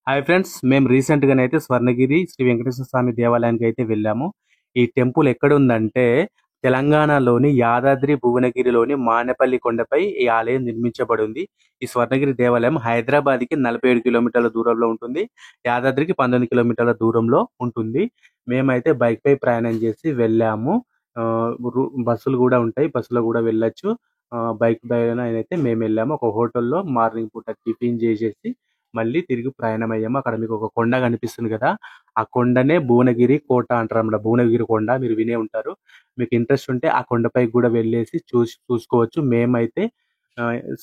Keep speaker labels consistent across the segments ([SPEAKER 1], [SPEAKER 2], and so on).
[SPEAKER 1] Hi friends, మేము రీసెంట్‌గానైతే స్వర్ణగిరి శ్రీ వెంకటేశ్వర స్వామి దేవాలయానికి అయితే వెళ్ళాము. ఈ టెంపుల్ ఎక్కడుందంటే తెలంగాణలోని యాదాద్రి భువనగిరిలోని మానేపల్లి కొండపై ఈ ఆలయం నిర్మించబడి ఉంది. ఈ స్వర్ణగిరి దేవాలయం హైదరాబాద్‌కి 47 కిలోమీటర్ల దూరంలో ఉంటుంది. యాదాద్రికి 19 కిలోమీటర్ల దూరంలో ఉంటుంది. మేమైతే బైక్‌పై ప్రయాణం చేసి వెళ్ళాము. బస్సులు కూడా ఉంటాయి. బస్సులో కూడా వెళ్ళొచ్చు. బైక్ పైన అయితే మేమెళ్ళాము. ఒక హోటల్‌లో మార్నింగ్ పూట టిఫిన్ చేసేసి మళ్ళీ తిరిగి ప్రయాణమయ్యాము. అక్కడ మీకు ఒక కొండ కనిపిస్తుంది కదా! ఆ కొండనే భువనగిరి కోట అంటారన్నమాట. భువనగిరి కొండ మీరు వినే ఉంటారు. మీకు ఇంట్రెస్ట్ ఉంటే ఆ కొండపైకి కూడా వెళ్ళేసి చూసుకోవచ్చు. మేమైతే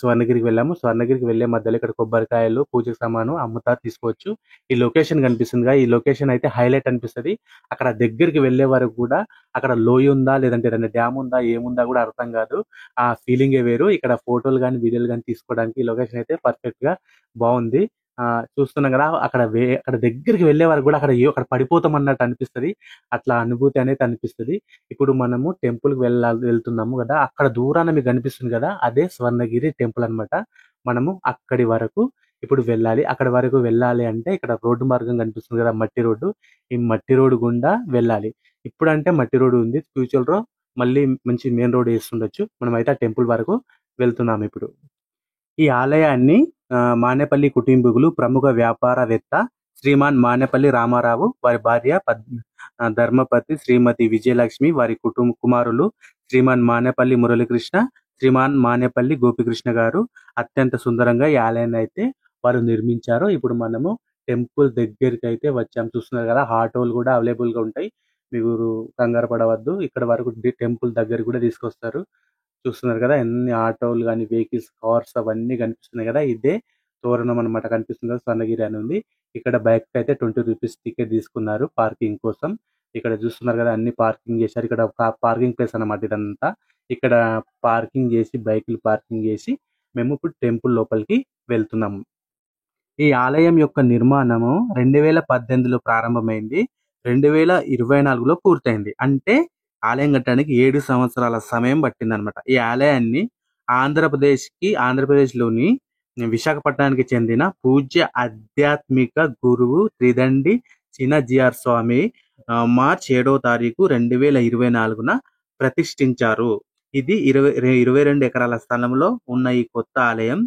[SPEAKER 1] స్వర్ణగిరికి వెళ్ళాము. స్వర్ణగిరికి వెళ్ళే మధ్యలో ఇక్కడ కొబ్బరికాయలు, పూజ సామాను అమ్ముతారు, తీసుకోవచ్చు. ఈ లొకేషన్ కనిపిస్తుందిగా, ఈ లొకేషన్ అయితే హైలైట్ అనిపిస్తది. అక్కడ దగ్గరికి వెళ్ళే వరకు కూడా అక్కడ లోయ ఉందా, లేదంటే ఏదైనా డ్యామ్ ఉందా, ఏముందా కూడా అర్థం కాదు. ఆ ఫీలింగే వేరు. ఇక్కడ ఫోటోలు గాని, వీడియోలు గాని తీసుకోవడానికి ఈ లొకేషన్ అయితే పర్ఫెక్ట్‌గా బావుంది. చూస్తున్నాం గదా! అక్కడ దగ్గరికి వెళ్ళే వరకు గూడా అక్కడ పడిపోతాం అన్నట్టు అనిపిస్తది. అట్లా అనుభూతి అనేది అనిపిస్తది. ఇప్పుడు మనము టెంపుల్‌కి వెళ్తున్నాము గదా! అక్కడ దూరాన మీకు కనిపిస్తుంది గదా! అదే స్వర్ణగిరి టెంపుల్ అన్నమాట. మనము అక్కడి వరకు ఇప్పుడు వెళ్ళాలి. అక్కడి వరకు వెళ్ళాలి అంటే ఇక్కడ రోడ్డు మార్గం కనిపిస్తుంది గదా! మట్టి రోడ్డు. ఈ మట్టి రోడ్డు గుండా వెళ్ళాలి. ఇప్పుడంటే మట్టి రోడ్డు ఉంది. ఫ్యూచర్‌లో మళ్ళీ మంచి మెయిన్ రోడ్ ఏస్తుండొచ్చు. మనమైతే ఆ టెంపుల్ వరకు వెళ్తున్నామిప్పుడు. ఈ ఆలయాన్ని మానేపల్లి కుటుంబీకులు, ప్రముఖ వ్యాపారవేత్త శ్రీమాన్ మానేపల్లి రామారావు, వారి భార్య ధర్మపతి శ్రీమతి విజయలక్ష్మి, వారి కుమారులు శ్రీమాన్ మానేపల్లి మురళీకృష్ణ, శ్రీమాన్ మానేపల్లి గోపికృష్ణ గారు అత్యంత సుందరంగా ఈ ఆలయాన్ని అయితే వారు నిర్మించారు. ఇప్పుడు మనము టెంపుల్ దగ్గరికి అయితే వచ్చాం. చూస్తున్నారు కదా, ఆటోలు కూడా అవైలబుల్ గా ఉంటాయి. మీరు కంగారు పడవద్దు. ఇక్కడ వరకు టెంపుల్ దగ్గర కూడా తీసుకొస్తారు. చూస్తున్నారు కదా, ఎన్ని ఆటోలు గాని, వెహికల్స్, కార్స్ అవన్నీ కనిపిస్తున్నాయి కదా! ఇదే తోరణం అన్నమాట. కనిపిస్తుంది కదా, స్వర్ణగిరి అని ఉంది. ఇక్కడ బైక్‌కి అయితే ₹20 టికెట్ తీసుకున్నారు పార్కింగ్ కోసం. ఇక్కడ చూస్తున్నారు కదా, అన్ని పార్కింగ్ చేశారు. ఇక్కడ పార్కింగ్ ప్లేస్ అన్నమాట ఇదంతా. ఇక్కడ పార్కింగ్ చేసి, బైకులు పార్కింగ్ చేసి మేము ఇప్పుడు టెంపుల్ లోపలికి వెళ్తున్నాము. ఈ ఆలయం యొక్క నిర్మాణము 2018లో ప్రారంభమైంది. 2024లో పూర్తయింది. అంటే ఆలయం కట్టడానికి 7 సంవత్సరాల సమయం పట్టిందనమాట. ఈ ఆలయాన్ని ఆంధ్రప్రదేశ్‌లోని విశాఖపట్నానికి చెందిన పూజ్య ఆధ్యాత్మిక గురువు త్రిదండి చినజియర్ స్వామి మార్చ్ 7వ తారీఖు 2024న ప్రతిష్ఠించారు. ఇది 22 ఎకరాల స్థలంలో ఉన్న ఈ కొత్త ఆలయం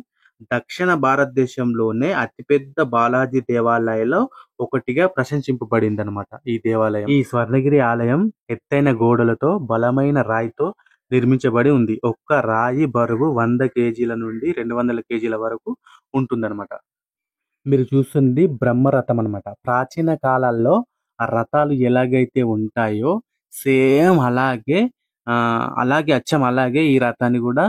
[SPEAKER 1] దక్షిణ భారతదేశంలోనే అతిపెద్ద బాలాజీ దేవాలయాల్లో ఒకటిగా ప్రశంసింపబడిందనమాట ఈ దేవాలయం. ఈ స్వర్ణగిరి ఆలయం ఎత్తైన గోడలతో, బలమైన రాయితో నిర్మించబడి ఉంది. ఒక్క రాయి బరువు 100 కేజీల నుండి 200 కేజీల వరకు ఉంటుందన్నమాట. మీరు చూస్తుంది బ్రహ్మరథం అన్నమాట. ప్రాచీన కాలాల్లో ఆ రథాలు ఎలాగైతే ఉంటాయో సేమ్ అలాగే అచ్చం అలాగే ఈ రథాన్ని కూడా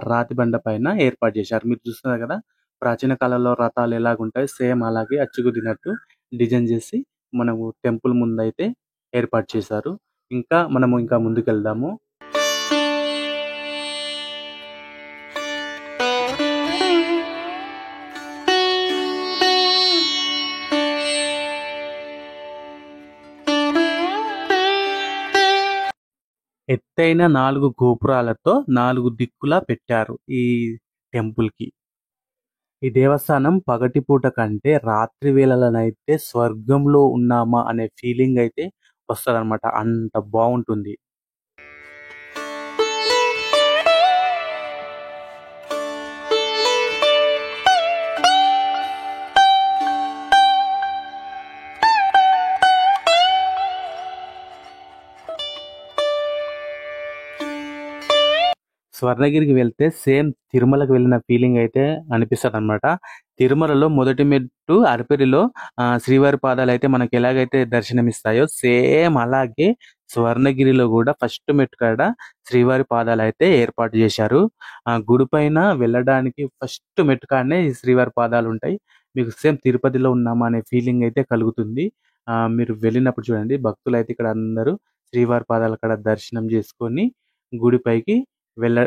[SPEAKER 1] రాతి బండ పైన ఏర్పాటు చేశారు. మీరు చూస్తున్నారు కదా, ప్రాచీన కాలంలో రథాలు ఎలాగుంటాయో సేమ్ అలాగే అచ్చుగుద్దినట్టు డిజైన్ చేసి మనము టెంపుల్ ముందైతే ఏర్పాటు చేశారు. ఇంకా ముందుకెళ్దాము. ఎత్తైన 4 గోపురాలతో 4 దిక్కులా పెట్టారు ఈ టెంపుల్‌కి. ఈ దేవస్థానం పగటిపూట కంటే రాత్రి వేళలనైతే స్వర్గంలో ఉన్నామా అనే ఫీలింగ్ అయితే వస్తదనమాట. అంత బావుంటుంది. స్వర్ణగిరికి వెళ్తే సేమ్ తిరుమలకి వెళ్ళిన ఫీలింగ్ అయితే అనిపిస్తదనమాట. తిరుమలలో మొదటి మెట్టు అలిపిరిలో శ్రీవారి పాదాలు అయితే మనకి ఎలాగైతే దర్శనమిస్తాయో సేమ్ అలాగే స్వర్ణగిరిలో కూడా ఫస్ట్ మెట్టు కాడ శ్రీవారి పాదాలు అయితే ఏర్పాటు చేశారు. గుడి పైన వెళ్ళడానికి ఫస్ట్ మెట్టు కాడనే ఈ శ్రీవారి పాదాలు ఉంటాయి. మీకు సేమ్ తిరుపతిలో ఉన్నామా అనే ఫీలింగ్ అయితే కలుగుతుంది. మీరు వెళ్ళినప్పుడు చూడండి, భక్తులైతే ఇక్కడ అందరూ శ్రీవారి పాదాల కాడ దర్శనం చేసుకొని గుడి పైకి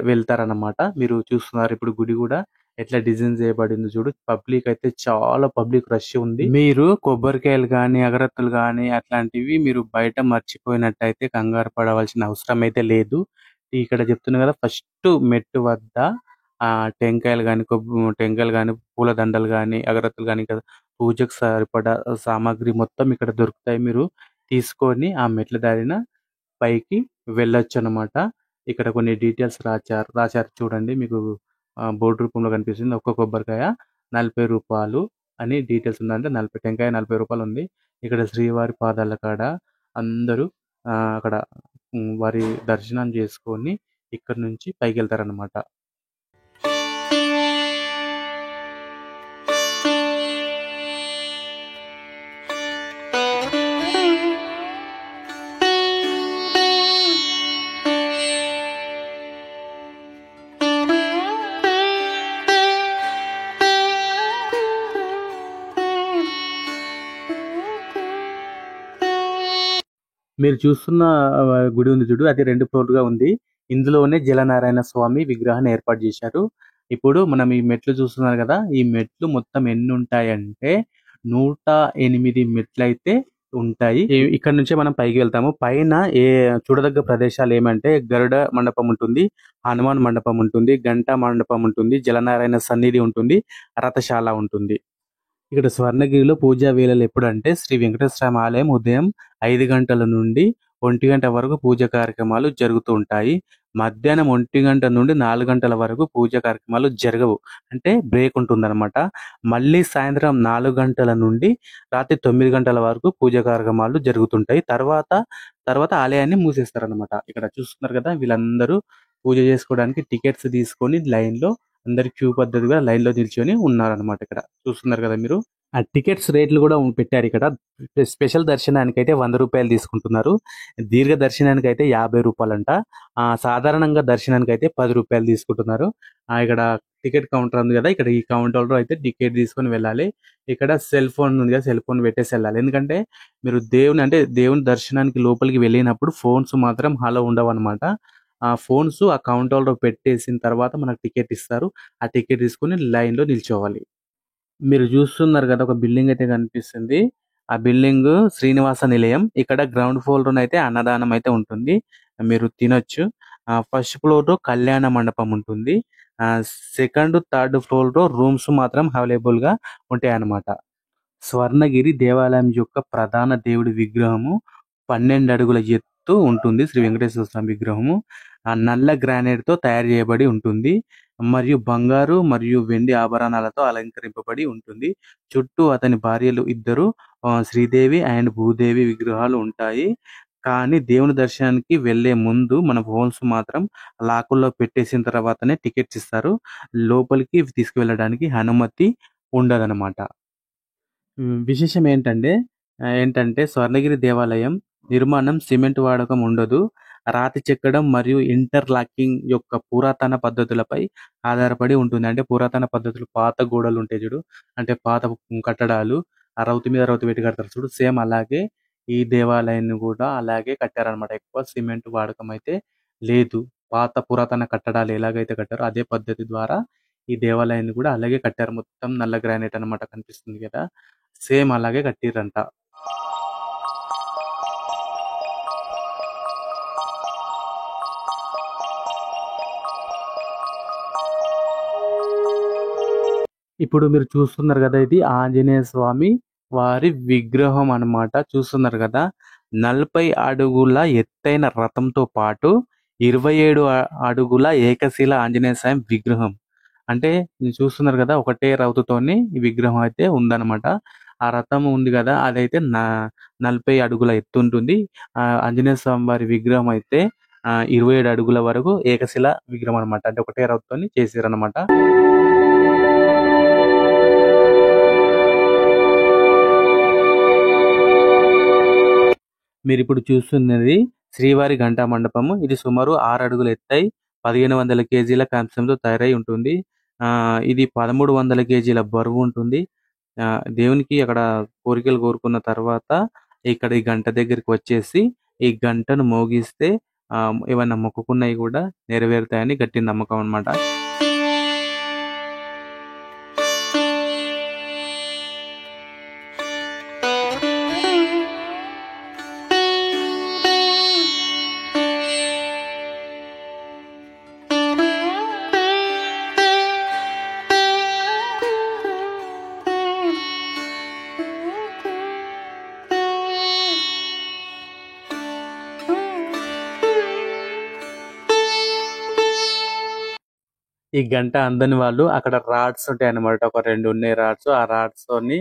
[SPEAKER 1] వెళ్తారన్నమాట. మీరు చూస్తున్నారు ఇప్పుడు గుడి కూడా ఎట్లా డిజైన్ చేయబడింది చూడు. పబ్లిక్ అయితే చాలా పబ్లిక్ రష్ ఉంది. మీరు కొబ్బరికాయలు గాని, అగరత్తులు గాని అట్లాంటివి మీరు బయట మర్చిపోయినట్టయితే కంగారు పడవలసిన అవసరం అయితే లేదు. ఇక్కడ చెప్తున్నా కదా, ఫస్ట్ మెట్టు వద్ద టెంకాయలు గాని, టెంకాయలు గాని, పూల దండలు గాని, అగరత్తులు గాని కదా పూజకు సరిపడా సామాగ్రి మొత్తం ఇక్కడ దొరుకుతాయి. మీరు తీసుకొని ఆ మెట్ల దారిన పైకి వెళ్ళొచ్చనమాట. ఇక్కడ కొన్ని డీటెయిల్స్ రాశారు చూడండి. మీకు బోర్డు రూపంలో కనిపిస్తుంది. ఒక్క కొబ్బరికాయ రూ. 40 అని డీటెయిల్స్ ఉందంటే 40 టెంకాయ రూ. 40 ఉంది. ఇక్కడ శ్రీవారి పాదాల కాడ అందరూ అక్కడ వారి దర్శనం చేసుకొని ఇక్కడి నుంచి పైకెళ్తారనమాట. మీరు చూస్తున్న గుడి ఉంది చూడు, అది 2 ఫ్లోర్‌గా ఉంది. ఇందులోనే జలనారాయణ స్వామి విగ్రహాన్ని ఏర్పాటు చేశారు. ఇప్పుడు మనం ఈ మెట్లు చూస్తున్నారు కదా! ఈ మెట్లు మొత్తం ఎన్నుంటాయంటే 108 మెట్లయితే ఉంటాయి. ఇక్కడ నుంచే మనం పైకి వెళ్తాము. పైన చూడదగ్గ ప్రదేశాలు ఏమంటే గరుడ మండపం ఉంటుంది, హనుమాన్ మండపం ఉంటుంది, గంటా మండపం ఉంటుంది, జలనారాయణ సన్నిధి ఉంటుంది, రథశాల ఉంటుంది. ఇక్కడ స్వర్ణగిరిలో పూజా వేళలు ఎప్పుడంటే శ్రీ వెంకటేశ్వర స్వామి ఆలయం ఉదయం 5 గంటల నుండి 1 గంట వరకు పూజ కార్యక్రమాలు జరుగుతూ ఉంటాయి. మధ్యాహ్నం 1 గంట నుండి 4 గంటల వరకు పూజ కార్యక్రమాలు జరగవు. అంటే బ్రేక్ ఉంటుందన్నమాట. మళ్ళీ సాయంత్రం 4 గంటల నుండి రాత్రి 9 గంటల వరకు పూజ కార్యక్రమాలు జరుగుతుంటాయి. తర్వాత ఆలయాన్ని మూసేస్తారన్నమాట. ఇక్కడ చూస్తున్నారు కదా, వీళ్ళందరూ పూజ చేసుకోవడానికి టికెట్స్ తీసుకొని లైన్‌లో అందరు క్యూ పద్ధతిగా లైన్‌లో నిల్చొని ఉన్నారన్నమాట ఇక్కడ. చూస్తున్నారు కదా మీరు. ఆ టికెట్స్ రేట్లు కూడా పెట్టారు ఇక్కడ. స్పెషల్ దర్శనానికైతే రూ. 100 తీసుకుంటున్నారు. దీర్ఘ దర్శనానికైతే రూ. 50 సాధారణంగా దర్శనానికైతే రూ. 10 తీసుకుంటున్నారు. ఇక్కడ టికెట్ కౌంటర్ ఉంది కదా, ఇక్కడ ఈ కౌంటర్‌లో అయితే టికెట్ తీసుకొని వెళ్ళాలి. ఇక్కడ సెల్ ఫోన్ ఉంది కదా, సెల్ ఫోన్ పెట్టేసి వెళ్ళాలి. ఎందుకంటే మీరు దేవుని దర్శనానికి లోపలికి వెళ్ళినప్పుడు ఫోన్స్ మాత్రం అలో ఉండవన్నమాట. ఆ ఫోన్స్ ఆ కౌంటర్‌లో పెట్టేసిన తర్వాత మనకు టికెట్ ఇస్తారు. ఆ టికెట్ తీసుకొని లైన్‌లో నిల్చోవాలి. మీరు చూస్తున్నారు కదా, ఒక బిల్డింగ్ అయితే కనిపిస్తుంది. ఆ బిల్డింగ్ శ్రీనివాస నిలయం. ఇక్కడ గ్రౌండ్ ఫ్లోర్‌లోనైతే అన్నదానం అయితే ఉంటుంది. మీరు తినొచ్చు. ఫస్ట్ ఫ్లోర్‌లో కళ్యాణ మండపం ఉంటుంది. సెకండ్, థర్డ్ ఫ్లోర్‌లో రూమ్స్ మాత్రం అవైలబుల్‌గా ఉంటాయన్నమాట. స్వర్ణగిరి దేవాలయం యొక్క ప్రధాన దేవుడి విగ్రహము 12 అడుగుల ఎత్తు ఉంటుంది. శ్రీ వెంకటేశ్వర స్వామి విగ్రహము నల్ల గ్రానైట్‌తో తయారు చేయబడి ఉంటుంది. మరియు బంగారు మరియు వెండి ఆభరణాలతో అలంకరింపబడి ఉంటుంది. చుట్టూ అతని భార్యలు ఇద్దరు శ్రీదేవి అండ్ భూదేవి విగ్రహాలు ఉంటాయి. కానీ దేవుని దర్శనానికి వెళ్ళే ముందు మన ఫోన్స్ మాత్రం లాకుల్లో పెట్టేసిన తర్వాతనే టికెట్స్ ఇస్తారు. లోపలికి తీసుకువెళ్ళడానికి అనుమతి ఉండదన్నమాట. విశేషం ఏంటంటే స్వర్ణగిరి దేవాలయం నిర్మాణం సిమెంట్ వాడకం ఉండదు. రాతి చెక్కడం మరియు ఇంటర్లాకింగ్ యొక్క పురాతన పద్ధతులపై ఆధారపడి ఉంటుంది. అంటే పురాతన పద్ధతులు, పాత గోడలు ఉంటాయి చూడు, అంటే పాత కట్టడాలు, ఆ రౌతు మీద రౌతు పెట్టి కడతారు చూడు, సేమ్ అలాగే ఈ దేవాలయాన్ని కూడా అలాగే కట్టారనమాట. ఎక్కువ సిమెంట్ వాడకం అయితే లేదు. పాత పురాతన కట్టడాలు ఎలాగైతే కట్టారో అదే పద్ధతి ద్వారా ఈ దేవాలయాన్ని కూడా అలాగే కట్టారు. మొత్తం నల్ల గ్రానైట్ అనమాట, కనిపిస్తుంది కదా, సేమ్ అలాగే కట్టిర్రంట. ఇప్పుడు మీరు చూస్తున్నారు కదా, ఇది ఆంజనేయ స్వామి వారి విగ్రహం అన్నమాట. చూస్తున్నారు కదా, 40 అడుగుల ఎత్తైన రథంతో పాటు 27 అడుగుల ఏకశిల ఆంజనేయ స్వామి విగ్రహం. అంటే మీరు చూస్తున్నారు కదా, ఒకటే రౌతుతోని ఈ విగ్రహం అయితే ఉందన్నమాట. ఆ రథం ఉంది కదా, అదైతే 40 అడుగుల ఎత్తు ఉంటుంది. ఆంజనేయ స్వామి వారి విగ్రహం అయితే 27 అడుగుల వరకు ఏకశిల విగ్రహం అనమాట. అంటే ఒకటే రౌతుతోని చేసారనమాట. మీరిప్పుడు చూస్తున్నది శ్రీవారి ఘంటా మండపము. ఇది సుమారు 6 అడుగుల ఎత్తై 1500 కేజీల కాంస్యంతో తయారై ఉంటుంది. ఇది 1300 కేజీల బరువు ఉంటుంది. దేవునికి అక్కడ కోరికలు కోరుకున్న తర్వాత ఇక్కడ ఈ గంట దగ్గరికి వచ్చేసి ఈ గంటను మోగిస్తే ఏవన్నా మొక్కుకున్నవి కూడా నెరవేరుతాయని గట్టి నమ్మకం అన్నమాట. ఈ గంట అందని వాళ్ళు అక్కడ రాడ్స్ ఉంటాయి అన్నమాట. ఒక 2 ఉన్నాయి రాడ్స్. ఆ రాడ్స్ తోని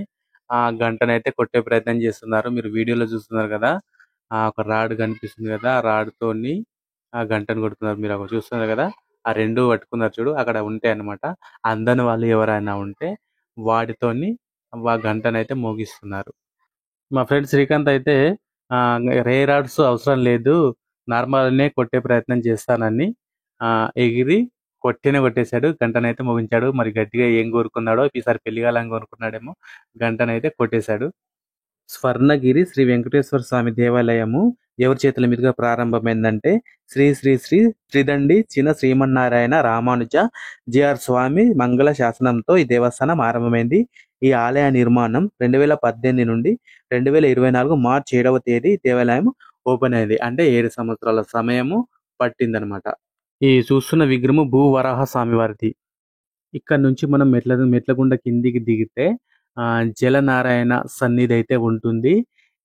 [SPEAKER 1] ఆ గంటనైతే కొట్టే ప్రయత్నం చేస్తున్నారు. మీరు వీడియోలో చూస్తున్నారు కదా! ఒక రాడ్ కనిపిస్తుంది కదా! ఆ రాడ్ తోని ఆ గంటను కొడుతున్నారు. మీరు అక్కడ చూస్తున్నారు కదా! ఆ 2 పట్టుకున్నారు చూడు అక్కడ ఉంటాయన్నమాట. అందని వాళ్ళు ఎవరైనా ఉంటే వాటితోని గంటనైతే మోగిస్తున్నారు. మా ఫ్రెండ్ శ్రీకాంత్ అయితే రే రాడ్స్ అవసరం లేదు. నార్మల్‌నే కొట్టే ప్రయత్నం చేస్తానని ఎగిరి కొట్టేసాడు. గంటనైతే మోగించాడు. మరి గట్టిగా ఏం కోరుకున్నాడో ఈసారి పెళ్లి కావాలని కోరుకున్నాడేమో గంటనైతే కొట్టేశాడు. స్వర్ణగిరి శ్రీ వెంకటేశ్వర స్వామి దేవాలయము ఎవరి చేతుల మీదుగా ప్రారంభమైందంటే శ్రీ శ్రీ శ్రీ త్రిదండి చిన శ్రీమన్నారాయణ రామానుజ జిఆర్ స్వామి మంగళ శాసనంతో ఈ దేవస్థానం ఆరంభమైంది. ఈ ఆలయ నిర్మాణం 2018 నుండి 2024 మార్చి 7వ తేదీ దేవాలయం ఓపెన్ అయింది. అంటే 7 సంవత్సరాల సమయము పట్టిందనమాట. ఈ చూస్తున్న విగ్రహము భూవరాహ స్వామి వారిది. ఇక్కడ నుంచి మనం మెట్లగుండ కిందికి దిగితే జలనారాయణ సన్నిధి అయితే ఉంటుంది.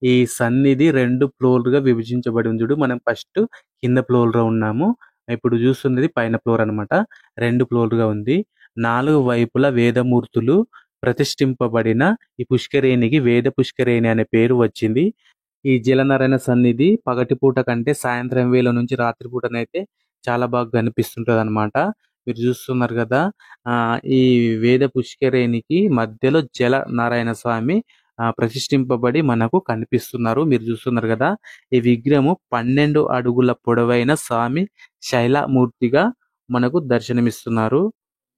[SPEAKER 1] ఈ సన్నిధి 2 ఫ్లోర్‌లుగా విభజించబడి ఉంది చూడు. మనం ఫస్ట్ కింద ఫ్లోర్‌లో ఉన్నాము. ఇప్పుడు చూస్తున్నది పైన ఫ్లోర్ అన్నమాట. 2 ఫ్లోర్‌లుగా ఉంది. 4 వైపులా వేదమూర్తులు ప్రతిష్ఠింపబడిన ఈ పుష్కరిణికి వేద పుష్కరిణి అనే పేరు వచ్చింది. ఈ జలనారాయణ సన్నిధి పగటిపూట కంటే సాయంత్రం వేళ నుంచి రాత్రి పూటనైతే చాలా బాగా కనిపిస్తుంటదన్నమాట. మీరు చూస్తున్నారు కదా! ఈ వేద పుష్కరిణికి మధ్యలో జల నారాయణ స్వామి ప్రతిష్ఠింపబడి మనకు కనిపిస్తున్నారు. మీరు చూస్తున్నారు కదా! ఈ విగ్రహము 12 అడుగుల పొడవైన స్వామి శైలమూర్తిగా మనకు దర్శనమిస్తున్నారు.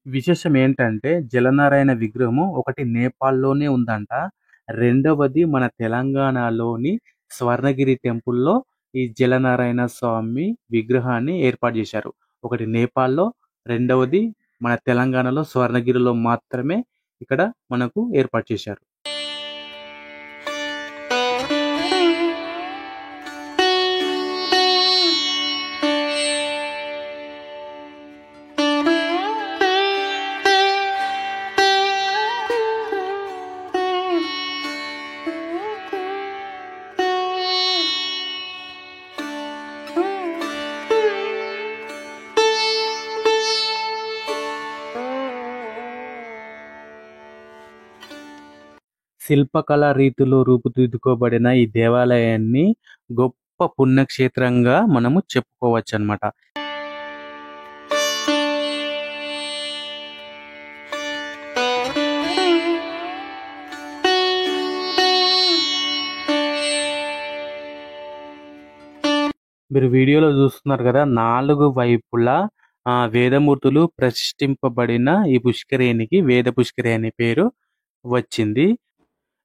[SPEAKER 1] విశేషం ఏంటంటే జలనారాయణ విగ్రహము ఒకటి నేపాల్‌లోనే ఉందంట. రెండవది మన తెలంగాణలోని స్వర్ణగిరి టెంపుల్‌లో ఈ జలనారాయణ స్వామి విగ్రహాన్ని ఏర్పాటు చేశారు. ఒకటి నేపాల్‌లో, రెండవది మన తెలంగాణలో స్వర్ణగిరిలో మాత్రమే ఇక్కడ మనకు ఏర్పాటు చేశారు. శిల్పకళా రీతిలో రూపుదిద్దుకోబడిన ఈ దేవాలయాన్ని గొప్ప పుణ్యక్షేత్రంగా మనము చెప్పుకోవచ్చన్నమాట. మీరు వీడియోలో చూస్తున్నారు కదా! 4 వైపులా వేదమూర్తులు ప్రతిష్ఠింపబడిన ఈ పుష్కరిణికి వేద పుష్కరి అనే పేరు వచ్చింది.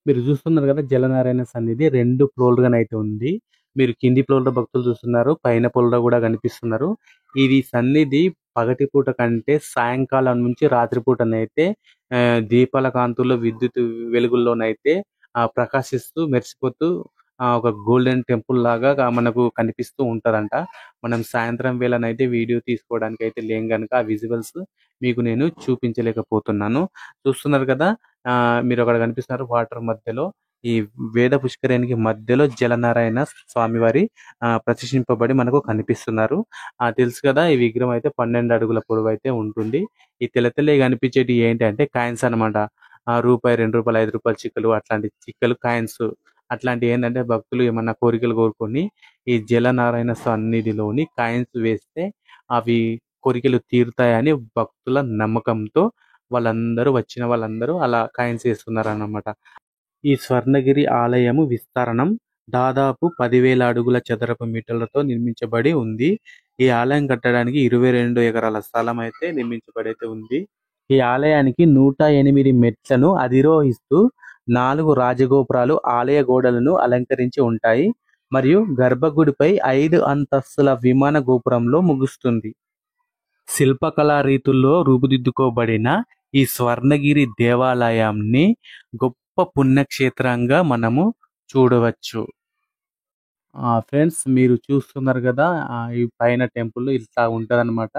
[SPEAKER 1] మీరు చూస్తున్నారు కదా! జలనారాయణ సన్నిధి 2 ఫ్లోర్‌లుగానైతే ఉంది. మీరు కింది ఫ్లోర్‌లో భక్తులు చూస్తున్నారు. పైన ఫ్లోర్‌లో కూడా కనిపిస్తున్నారు. ఇది సన్నిధి పగటిపూట కంటే సాయంకాలం నుంచి రాత్రి పూటనైతే దీపాల కాంతుల్లో విద్యుత్ వెలుగుల్లోనైతే ప్రకాశిస్తూ మెరిసిపోతూ ఒక గోల్డెన్ టెంపుల్ లాగా మనకు కనిపిస్తూ ఉంటదంట. మనం సాయంత్రం వేళనైతే వీడియో తీసుకోవడానికైతే లేం గనుక ఆ విజువల్స్ మీకు నేను చూపించలేకపోతున్నాను. చూస్తున్నారు కదా! మీరు అక్కడ కనిపిస్తున్నారు వాటర్ మధ్యలో ఈ వేద పుష్కరిణికి మధ్యలో జలనారాయణ స్వామివారి ప్రతిష్ఠింపబడి మనకు కనిపిస్తున్నారు. తెలుసు కదా! ఈ విగ్రహం అయితే 12 అడుగుల పొడవైతే ఉంటుంది. ఈ తెల్లగా కనిపించేటివి ఏంటంటే కాయిన్స్ అన్నమాట. రూపాయి, రూ. 2, రూ. 5 చిక్కలు అట్లాంటి చిక్కలు కాయిన్స్ అట్లాంటివి ఏంటంటే భక్తులు ఏమన్నా కోరికలు కోరుకొని ఈ జలనారాయణ సన్నిధిలోని కాయిన్స్ వేస్తే అవి కోరికలు తీరుతాయని భక్తుల నమ్మకంతో వచ్చిన వాళ్ళందరూ అలా కాయిన్స్ వేస్తున్నారన్నమాట. ఈ స్వర్ణగిరి ఆలయము విస్తరణం దాదాపు 10,000 అడుగుల చదరపు మీటర్లతో నిర్మించబడి ఉంది. ఈ ఆలయం కట్టడానికి 22 ఎకరాల స్థలం అయితే నిర్మించబడి ఉంది. ఈ ఆలయానికి 108 మెట్లను అధిరోహిస్తూ 4 రాజగోపురాలు ఆలయ గోడలను అలంకరించి ఉంటాయి. మరియు గర్భగుడిపై 5 అంతస్తుల విమాన గోపురంలో ముగుస్తుంది. శిల్పకళా రీతుల్లో రూపుదిద్దుకోబడిన ఈ స్వర్ణగిరి దేవాలయాన్ని గొప్ప పుణ్యక్షేత్రంగా మనము చూడవచ్చు. ఫ్రెండ్స్ మీరు చూస్తున్నారు కదా! ఈ పైన టెంపుల్ ఇట్లా ఉంటదన్నమాట.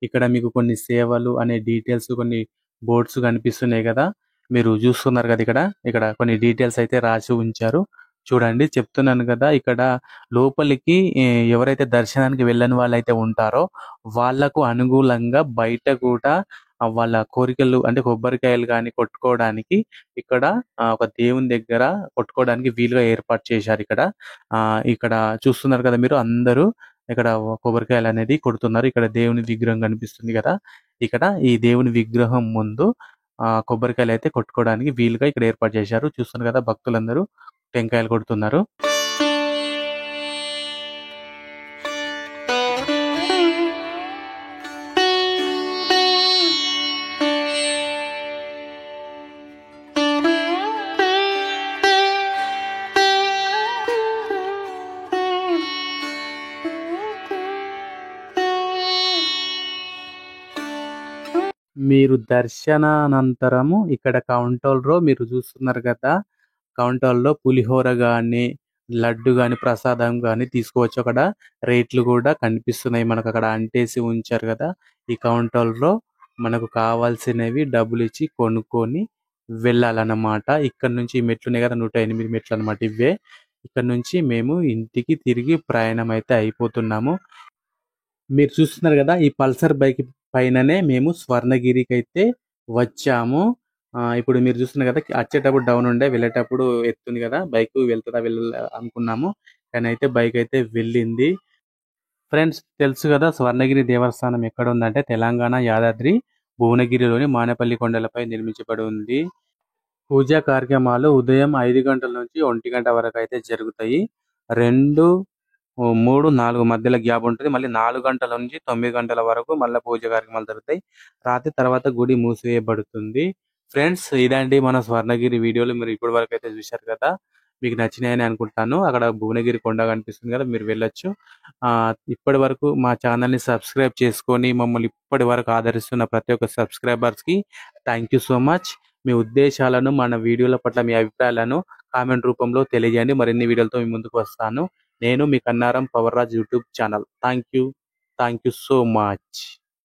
[SPEAKER 1] ఇక్కడ మీకు కొన్ని సేవలు అనే డీటెయిల్స్ కొన్ని బోర్డ్స్ కనిపిస్తున్నాయి కదా! మీరు చూస్తున్నారు కదా ఇక్కడ కొన్ని డీటెయిల్స్ అయితే రాసి ఉంచారు. చూడండి చెప్తున్నాను కదా! ఇక్కడ లోపలికి ఎవరైతే దర్శనానికి వెళ్ళని వాళ్ళైతే ఉంటారో వాళ్ళకు అనుకూలంగా బయట కూడా వాళ్ళ కోరికలు అంటే కొబ్బరికాయలు గాని కొట్టుకోవడానికి ఇక్కడ ఒక దేవుని దగ్గర కొట్టుకోవడానికి వీలుగా ఏర్పాటు చేశారిక్కడ. ఇక్కడ చూస్తున్నారు కదా మీరు అందరూ ఇక్కడ కొబ్బరికాయలనేది కొడుతున్నారు. ఇక్కడ దేవుని విగ్రహం కనిపిస్తుంది కదా! ఇక్కడ ఈ దేవుని విగ్రహం ముందు కొబ్బరికాయలైతే కొట్టుకోవడానికి వీలుగా ఇక్కడ ఏర్పాటు చేశారు. చూస్తున్నారు కదా భక్తులందరూ టెంకాయలు కొడుతున్నారు. మీరు దర్శనానంతరము ఇక్కడ కౌంటర్‌లో మీరు చూస్తున్నారు కదా! కౌంటర్‌లో పులిహోర గాని, లడ్డు గాని, ప్రసాదం గాని తీసుకోవచ్చు. అక్కడ రేట్లు కూడా కనిపిస్తున్నాయి. మనకక్కడ అంటేసి ఉంచారు కదా! ఈ కౌంటర్‌లో మనకు కావాల్సినవి డబ్బులిచ్చి కొనుక్కొని వెళ్ళాలన్నమాట. ఇక్కడ నుంచి ఈ మెట్లున్నాయి కదా! 108 మెట్లన్నమాట ఇవే. ఇక్కడ నుంచి మేము ఇంటికి తిరిగి ప్రయాణం అయితే అయిపోతున్నాము. మీరు చూస్తున్నారు కదా! ఈ పల్సర్ బైక్ పైననే మేము స్వర్ణగిరికైతే వచ్చాము. ఇప్పుడు మీరు చూస్తున్నారు కదా! వచ్చేటప్పుడు డౌన్ ఉండే, వెళ్ళేటప్పుడు ఎత్తుంది కదా! బైకు వెళ్తదా వెళ్ళదా అనుకున్నాము. కానీ అయితే బైక్ అయితే వెళ్ళింది. ఫ్రెండ్స్ తెలుసు కదా స్వర్ణగిరి దేవస్థానం ఎక్కడుందంటే తెలంగాణ యాదాద్రి భువనగిరిలోని మానేపల్లి కొండలపై నిర్మించబడి ఉంది. పూజా కార్యక్రమాలు ఉదయం 5 గంటల నుంచి 1 గంట వరకు అయితే జరుగుతాయి. 2, 3, 4 మధ్యలో గ్యాప్ ఉంటుంది. మళ్ళీ 4 గంటల నుంచి 9 గంటల వరకు మళ్ళా పూజ కార్యక్రమాలు జరుగుతాయి. రాత్రి తర్వాత గుడి మూసివేయబడుతుంది. ఫ్రెండ్స్ ఇదండి మన స్వర్ణగిరి వీడియోలు మీరు ఇప్పటి వరకు అయితే చూశారు కదా! మీకు నచ్చినాయని అనుకుంటాను. అక్కడ భువనగిరి కొండ కనిపిస్తుంది కదా! మీరు వెళ్ళొచ్చు. ఇప్పటి వరకు మా ఛానల్‌ని సబ్స్క్రైబ్ చేసుకొని మమ్మల్ని ఇప్పటి వరకు ఆదరిస్తున్న ప్రతి ఒక్క సబ్స్క్రైబర్స్‌కి థాంక్ యూ సో మచ్. మీ ఉద్దేశాలను, మన వీడియోల పట్ల మీ అభిప్రాయాలను కామెంట్ రూపంలో తెలియజేయండి. మరిన్ని వీడియోలతో మీ ముందుకు వస్తాను. నేను మీ కన్నారం power Raj YouTube channel. Thank you so much.